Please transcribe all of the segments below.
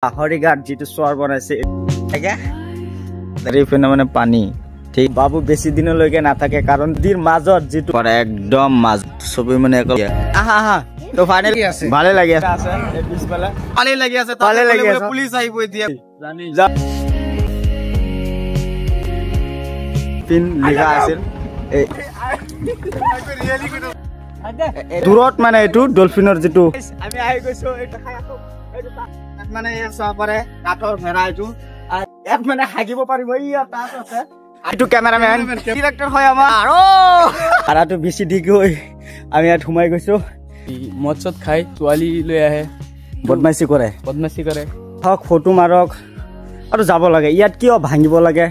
হৰিঘাট যিটো চৰ বনাইছে চাৰিওপিনে মানে পানী ঠিক বাবু বেছি দিনলৈকে নাথাকে কাৰণ নদীৰ মাজত যিটো একদম মাজ ছবি মানে তো ফাইনেল কি আছে ভালে লাগি আছে এই পিছফালে ভালে লাগি আছে ভালে লাগি আছে পুলিচ আহিব এতিয়া জানি যা পিন লিখা আছে দূৰত মানে এইটো ডলফিনৰ যিটো আমি আহি গৈছো এটা মানে চাব পাৰে কাঠৰ ঘেৰা এইটো ইয়াত মানে হাগিব পাৰিব ইয়াত তাত আছে এইটো কেমেৰামেন ডিৰেক্টৰ হয় আমাৰ আৰাটো বেছি দি গৈ আমি ইয়াত সোমাই গৈছো মদ চদ খাই তোৱালি লৈ আহে বদমাইছি কৰে হক ফটো মাৰক আৰু যাব লাগে ইয়াত কিয় ভাঙিব লাগে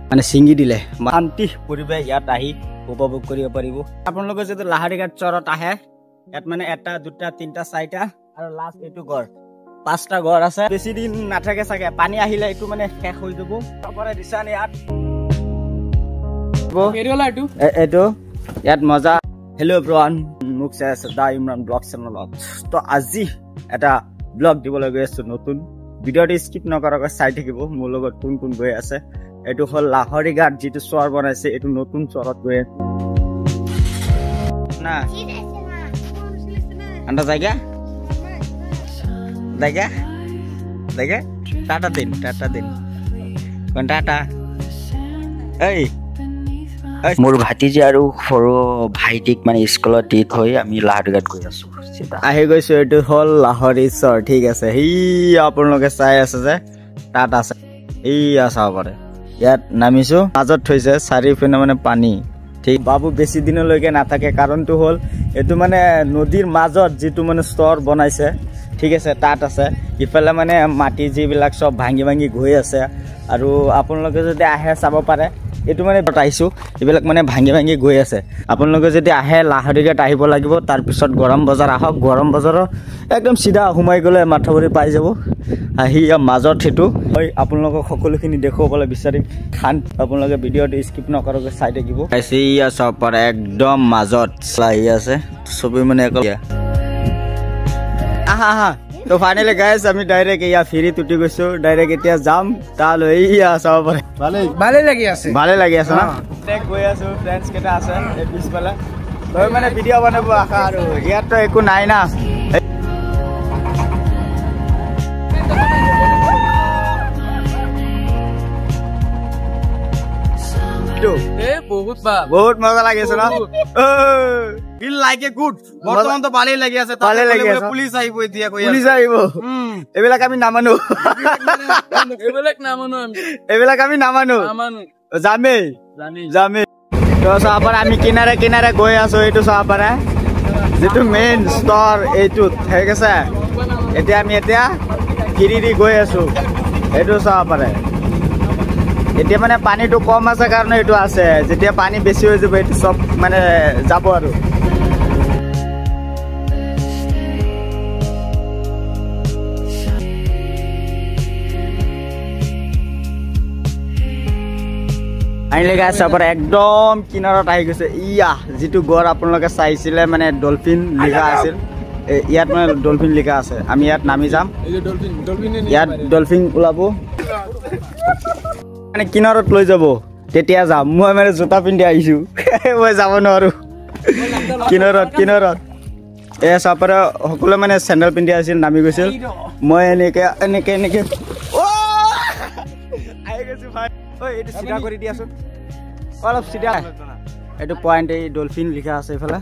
মানে ছিঙি দিলে শান্তি পৰিৱেশ ইয়াত আহি উপভোগ কৰিব পাৰিব আপোনালোকে যদি লাহাৰীঘাট চৰত আহে ইয়াত মানে এটা দুটা তিনটা চাৰিটা আৰু লাষ্ট এইটো ঘৰ পাঁচটা ঘৰ আছে বেছি দিন নাথাকে চাগে পানী আহিলে এইটো মানে শেষ হৈ যাব তারপরে দিশান ইয়াত এইটো ইয়াত মজা হেল্ল' এভৰিৱান মোক চাই আছে দা ইমৰান ব্লগ চেনেলত তো আজি এটা ব্লগ দিবলৈ গৈ আছো নতুন ভিডিঅ'টো স্কিপ নকৰাকৈ চাই থাকিব মোৰ লগত কোন কোন গৈ আছে এইটো হ'ল লাহৰীঘাট যিটো চৰ বনাইছে এইটো নতুন চৰত গৈ না আন্দাজ জায়গা দেখে টাটা দিন কোন টাটা এই মোৰ ভাতিজি আৰু সৰু ভাইটিক মানে স্কুলত দি থৈ আমি লাহৰীঘাট গৈ আছো আহি গৈছো এইটো হ'ল লাহৰী চৰ ঠিক আছে সেই আপোনালোকে চাই আছে যে তাত আছে এইয়া চাব পাৰে ইয়াত নামিছো মাজত থৈছে চাৰিওপিনে মানে পানী ঠিক বাবু বেছি দিনলৈকে নাথাকে কাৰণটো হ'ল এইটো মানে নদীৰ মাজত যিটো মানে স্তৰ বনাইছে ঠিক আছে তাত আছে ইফালে মানে মাটি যিবিলাক সব ভাঙি গৈ আছে আৰু আপোনালোকে যদি আহে চাব পাৰে এইটো মানে বতাইছো এইবিলাক মানে ভাঙি গৈ আছে আপোনালোকে যদি আহে লাহৰীঘাট আহিব লাগিব তাৰ পিছত গৰম বজাৰ আহক গৰম বজাৰৰ একদম সিধা সোমাই গ'লে মাথাউৰি পাই যাব আহি মাজত হেতু হয় আপোনালোকক সকলোখিনি দেখুৱাবলৈ বিচাৰিম খান আপোনালোকে ভিডিঅ'টো স্কিপ নকৰাকৈ চাই থাকিব এয়া সব পাৰে একদম মাজত চাই আছে ছবি মানে তো ফাইনেলি গাইজ আমি ডাইৰেক্ট ইয়া ফেৰি তুটি গৈছো ডাইৰেক্ট এতিয়া যাম তালৈ ইয়া চাব পাৰে ভালে লাগি আছে না গৈ আছো ফ্ৰেণ্ডছ কেইটা আছে এই পিছফালে তই মানে ভিডিঅ' বনাব আশা আৰু ইয়াততো একো নাই না বহুত মজা লাগিছে ন ফিল লাইক এ গুড বৰ্তমান তো ভালেই লাগি আছে পুলিচ আহিব এতিয়া পুলিচ আহিব এইবিলাক আমি নামানো এইবিলাক আমি নামানো যামেই তো চাব পাৰে আমি কিনাৰে গৈ আছো এইটো চাব পাৰে যিটো মেইন স্তৰ এইটো ঠিক আছে এতিয়া আমি ফিৰি দি গৈ আছো এইটো চাব পাৰে এতিয়া মানে পানীটো কম আছে কাৰণে এইটো আছে যেতিয়া পানী বেছি হৈ যাব এইটো সব মানে যাব আৰু একদম কিনাৰত আহি গৈছে ইয়া যিটো গড় আপোনালোকে চাইছিলে মানে ডলফিন লিখা আছিল ইয়াত মানে ডলফিন লিখা আছে আমি ইয়াত নামি যাম ইয়াত ডলফিন ওলাব মানে কিনাৰত লৈ যাব তেতিয়া যাম মই মানে জোতা পিন্ধি আহিছো মই যাব নোৱাৰো কিনাৰত চাপাৰে সকলোৱে মানে চেণ্ডেল পিন্ধি আছিল নামি গৈছিল মই এনেকে আহি গৈছো ভাই এইটো চিধা কৰি দিয়াচোন অলপ চিধা এইটো পইণ্ট এই ডলফিন লিখা আছে এইফালে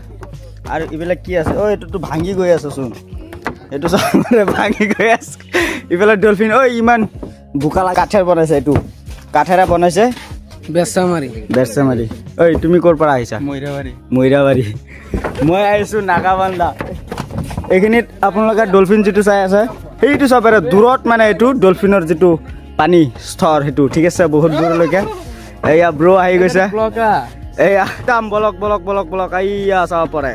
আৰু এইবিলাক কি আছে এইটোতো ভাঙি গৈ আছে চোন এইটো ভাঙি গৈ আছে ইফালে ডলফিন ইমান বোকা কাঠেৰ বনাইছে এইটো কাঠেৰে বনাইছে বেৰচামাৰি তুমি ক'ৰ পৰা আহিছা মৈৰাবাৰী মই আহিছো নাগাবান্ধা এইখিনিত আপোনালোকে ডলফিন যিটো চাই আছে সেইটো চবৰে দূৰত মানে এইটো ডলফিনৰ যিটো পানী স্তৰ সেইটো ঠিক আছে বহুত দূৰলৈকে এয়া ব্ৰ আহি গৈছে এয়া দাম বলক এয়া চাব পাৰে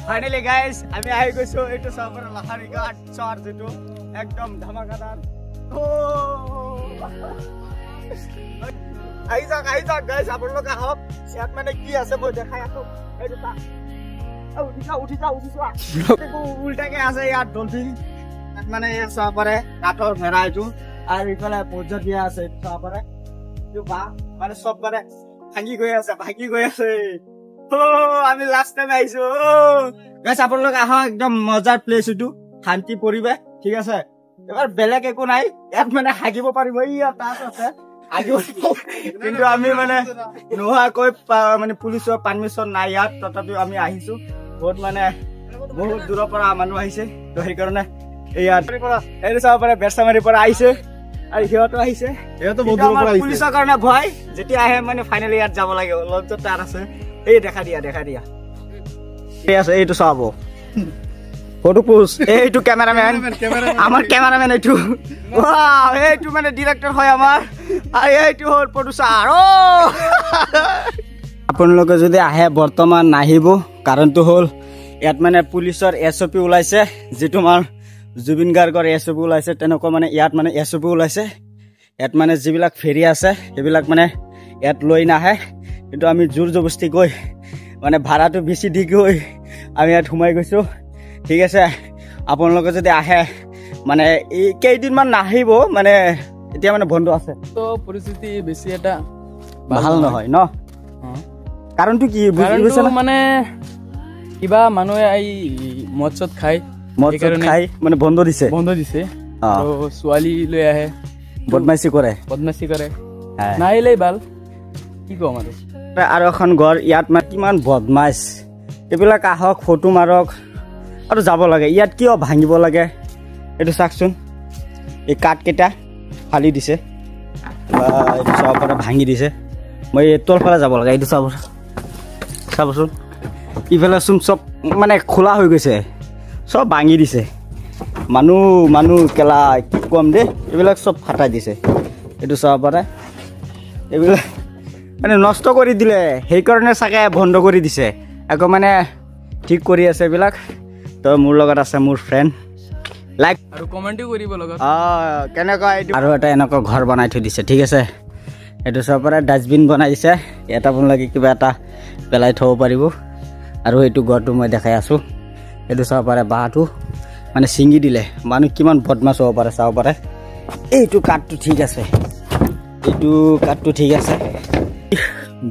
ফাইনেলি গাইজ আমি আহি গৈছো এইটো চাব পাৰে লাহৰীঘাট চৰ যিটো একদম ধামাকাদাৰ আহি যাওক গাইজ আপোনালোক আহক ইয়াত মানে কি আছে মই দেখাই আছো এইটো উঠি যাও উল্টাকে আছে ইয়াত ডলফিন মানে চাব পাৰে কাঠৰ ভেড়া এইটো আৰু ইফালে পৰ্যা দিয়া আছে চাব পাৰে মানে চব মানে ভাঙি গৈ আছে আমি লাষ্ট টাইম আহিছো গাইছ আপোনালোক আহক একদম মজাৰ প্লেচ এইটো শান্তি পৰিৱেশ ঠিক আছে এবাৰ বেলেগ একো নাই ইয়াত মানে হাগিব পাৰিব ইয়াত তাত আছে কিন্তু আমি মানে নোহোৱাকৈ মানে পুলিচৰ পাৰমিশ্যন নাই ইয়াত তথাপিও আমি আহিছো বহুত মানে বহুত দূৰৰ পৰা মানুহ আহিছে তো সেইকাৰণে ইয়াত এইটো চাব পাৰে বেৰচামাৰীৰ পৰা আহিছে আৰু সিহঁতো আহিছে পুলিচৰ কাৰণে ভয় যেতিয়া আহে মানে ফাইনেলি ইয়াত যাব লাগে লঞ্চত তাত আছে এই দেখা দিয়া আছে এইটো চাব ফটো পোষ্ট এইটো কেমেৰামেন আমাৰ কেমেৰামেন এইটো এইটো মানে ডিৰেক্টৰ হয় আমাৰ আৰু এইটো হ'ল প্ৰডিউচাৰ আপোনালোকে যদি আহে বৰ্তমান নাহিব কাৰণটো হ'ল ইয়াত মানে পুলিচৰ SOP ওলাইছে যিটো আমাৰ জুবিন গাৰ্গৰ SOP ওলাইছে তেনেকুৱা মানে ইয়াত মানে SOP ওলাইছে ইয়াত মানে যিবিলাক ফেৰী আছে সেইবিলাক মানে ইয়াত লৈ নাহে কিন্তু আমি জোৰ জবস্তি গৈ মানে ভাড়াটো বেছি দি গৈ আমি ইয়াত সোমাই গৈছো ঠিক আছে আপোনালোকে যদি আহে মানে এই কেইদিনমান নাহিব মানে এতিয়া মানে বন্ধ আছে তো পৰিস্থিতি বেছি এটা ভাল নহয় ন কাৰণটো কি বুজিছে মানে কিবা মানুহে এই মদ খাই মানে বন্ধ দিছে তো ছোৱালী লৈ আহে বদমাইছি কৰে নাহিলেই ভাল কি কম আৰু এখন ঘৰ ইয়াত মানে কিমান বদমাইছ এইবিলাক আহক ফটো মাৰক আৰু যাব লাগে ইয়াত কিয় ভাঙিব লাগে এইটো চাওকচোন এই কাঠকেইটা ফালি দিছে এইটো চাব পৰা ভাঙি দিছে মই তল ফালে যাব লাগে এইটো চাবচোন ইফালে চোন চব মানে খোলা হৈ গৈছে চব ভাঙি দিছে মানুহ কেলা কি কম দেই এইবিলাক চব ফাটাই দিছে এইটো চাব পাৰে এইবিলাক মানে নষ্ট কৰি দিলে সেইকাৰণে চাগে বন্ধ কৰি দিছে আকৌ মানে ঠিক কৰি আছে এইবিলাক তো মোৰ লগত আছে মোৰ ফ্ৰেণ্ড লাইক আৰু কমেণ্টো কৰিব লগত কেনেকুৱা এইটো আৰু এটা এনেকুৱা ঘৰ বনাই থৈ দিছে ঠিক আছে এইটো চাব পাৰে ডাষ্টবিন বনাই দিছে ইয়াত আপোনালোকে কিবা এটা পেলাই থ'ব পাৰিব আৰু এইটো ঘৰটো মই দেখাই আছোঁ এইটো চাব পাৰে বাঁহটো মানে ছিঙি দিলে মানুহ কিমান বদমাছ হ'ব পাৰে চাব পাৰে এইটো কাঠটো ঠিক আছে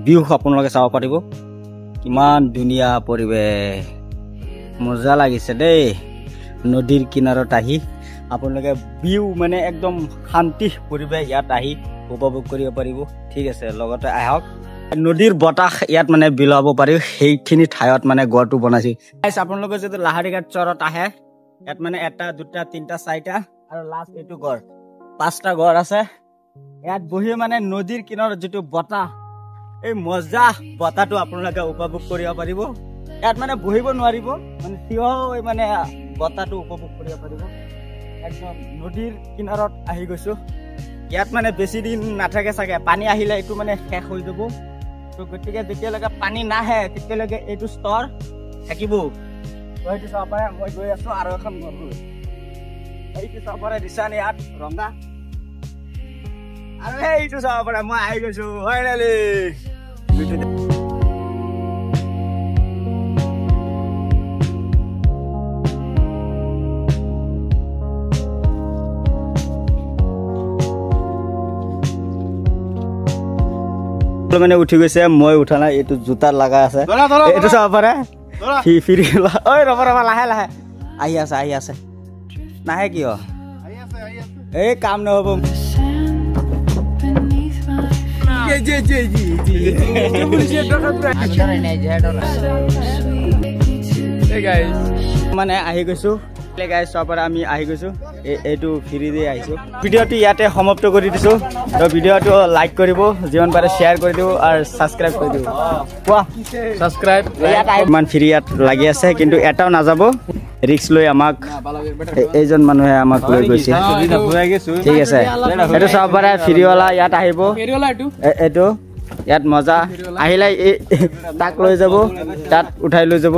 ভিউ আপোনালোকে চাব পাৰিব কিমান ধুনীয়া পৰিৱেশ মজা লাগিছে দেই নদীৰ কিনাৰত আহি আপোনালোকে ভিউ মানে একদম শান্তি পৰিৱেশ ইয়াত আহি উপভোগ কৰিব পাৰিব ঠিক আছে লগতে আহক নদীৰ বতাহ ইয়াত মানে বিলাব পাৰি সেইখিনি ঠাইত মানে গড়টো বনাইছে আপোনালোকে যদি লাহাৰীঘাট চৰত আহে ইয়াত মানে 1 2 3 4 আৰু লাষ্ট এইটো গড় 5টা গড় আছে ইয়াত বহি মানে নদীৰ কিনাৰত যিটো বতাহ এই মজা বতাহটো আপোনালোকে উপভোগ কৰিব পাৰিব ইয়াত মানে বহিব নোৱাৰিব মানে থিয় হৈ মানে বতাহটো উপভোগ কৰিব পাৰিব একদম নদীৰ কিনাৰত আহি গৈছো ইয়াত মানে বেছি দিন নাথাকে চাগে পানী আহিলে এইটো মানে শেষ হৈ যাব তো গতিকে যেতিয়ালৈকে পানী নাহে তেতিয়ালৈকে এইটো স্তৰ থাকিব এইটো চাব পাৰে মই গৈ আছো আৰু এখন এইটো চাব পাৰে ৰিচান ইয়াত ৰঙা আৰু এইটো চাব পাৰে মই আহি গৈছো ফাইনেলি মানে উঠি গৈছে মই উঠা নাই এইটো জোতাত লগা আছে এইটো চাব পাৰে ফিৰি ঐ ৰবা লাহে আহি আছে নাহে কিয় এই কাম নহ'ব মানে আহি গৈছো আমি আহি গৈছো এইটো ফ্ৰী দি আহিছো ভিডিঅ'টো ইয়াতে সমাপ্ত কৰি দিছো তো ভিডিঅ'টো লাইক কৰিব যিমান পাৰে শ্বেয়াৰ কৰি দিব আৰু ছাবস্ক্ৰাইব কৰি দিব কোৱা ছাবস্ক্ৰাইব ইমান ফ্ৰী ইয়াত লাগি আছে কিন্তু এটাও নাযাব ৰিক্স লৈ আমাক এইজন মানুহে আমাক লৈ গৈছে ঠিক আছে এইটো চাব পাৰে ফ্ৰীৱালা ইয়াত আহিব এইটো ইয়াত মজা আহিলে তাক লৈ যাব তাত উঠাই লৈ যাব